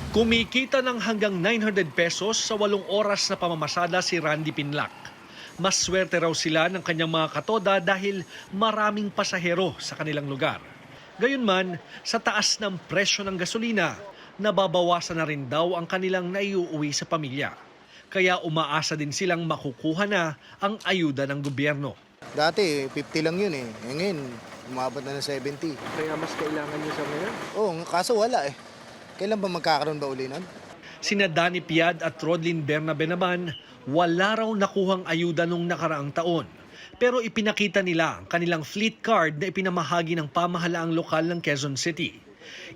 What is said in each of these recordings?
Kumikita ng hanggang 900 pesos sa 8 oras na pamamasada si Randy Pinlac. Mas swerte raw sila ng kanyang mga katoda dahil maraming pasahero sa kanilang lugar. Gayunman, sa taas ng presyo ng gasolina, nababawasan na rin daw ang kanilang naiuuwi sa pamilya. Kaya umaasa din silang makukuha na ang ayuda ng gobyerno. Dati, 50 lang yun eh. Ngayon, umabot na ng 70. Kaya mas kailangan nyo sa ngayon? Oo, kaso wala eh. Kailan ba magkakaroon ba uli nun? Sina Danny Piad at Rodlyn Bernabe naman, wala raw nakuhang ayuda nung nakaraang taon. Pero ipinakita nila ang kanilang fleet card na ipinamahagi ng pamahalaang lokal ng Quezon City.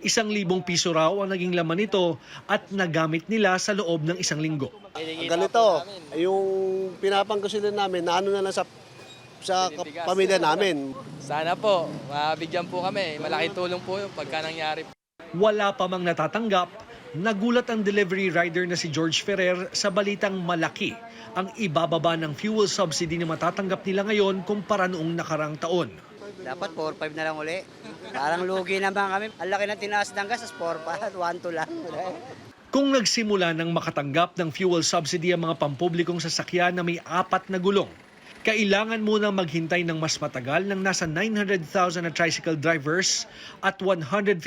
1,000 piso raw ang naging laman nito at nagamit nila sa loob ng 1 linggo. Ganito, yung pinapangkusilan namin, na ano na lang sa pamilya namin. Sana po, mabigyan po kami. Malaking tulong po yung pagka nangyari. Wala pa mang natatanggap, nagulat ang delivery rider na si George Ferrer sa balitang malaki ang ibababa ng fuel subsidy na matatanggap nila ngayon kumpara noong nakarang taon. Dapat 4-5 na lang uli. Parang lugi naman kami. Ang laki ng tinaas ng gas, 4-5, 1-2 lang. Kung nagsimula ng makatanggap ng fuel subsidy ang mga pampublikong sasakyan na may 4 na gulong, kailangan munang maghintay ng mas matagal ng nasa 900,000 na tricycle drivers at 150,000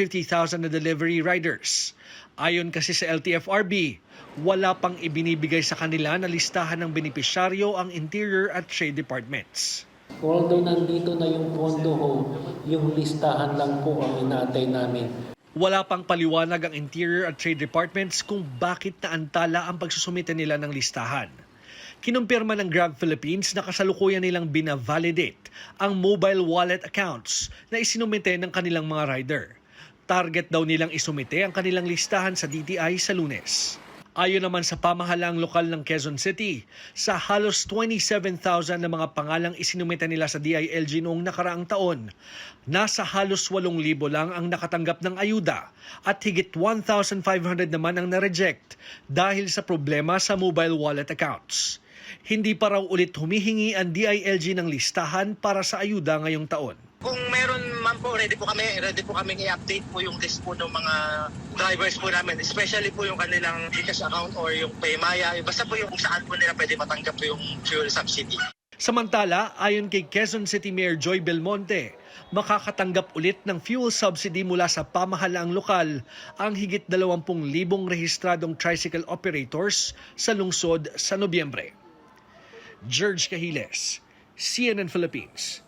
na delivery riders. Ayon kasi sa LTFRB, wala pang ibinibigay sa kanila na listahan ng benepisyaryo ang Interior at Trade Departments. Although nandito na yung pondo ho, yung listahan lang po ang inaantay namin. Wala pang paliwanag ang Interior at Trade Departments kung bakit naantala ang pagsusumite nila ng listahan. Kinumpirma ng Grab Philippines na kasalukuyan nilang binavalidate ang mobile wallet accounts na isinumite ng kanilang mga rider. Target daw nilang isumite ang kanilang listahan sa DTI sa Lunes. Ayon naman sa pamahalaang lokal ng Quezon City, sa halos 27,000 na mga pangalang isinumite nila sa DILG noong nakaraang taon, nasa halos 8,000 lang ang nakatanggap ng ayuda at higit 1,500 naman ang na-reject dahil sa problema sa mobile wallet accounts. Hindi pa raw ulit humihingi ang DILG ng listahan para sa ayuda ngayong taon. Kung meron man po, ready po kami i-update po yung list po ng mga drivers po namin, especially po yung kanilang Gcash account or yung Paymaya, basta po yung kung saan po nila pwede matanggap po yung fuel subsidy. Samantala, ayon kay Quezon City Mayor Joy Belmonte, makakatanggap ulit ng fuel subsidy mula sa pamahalaang lokal ang higit 20,000 rehistradong tricycle operators sa lungsod sa Nobyembre. George Cahiles, CNN Philippines.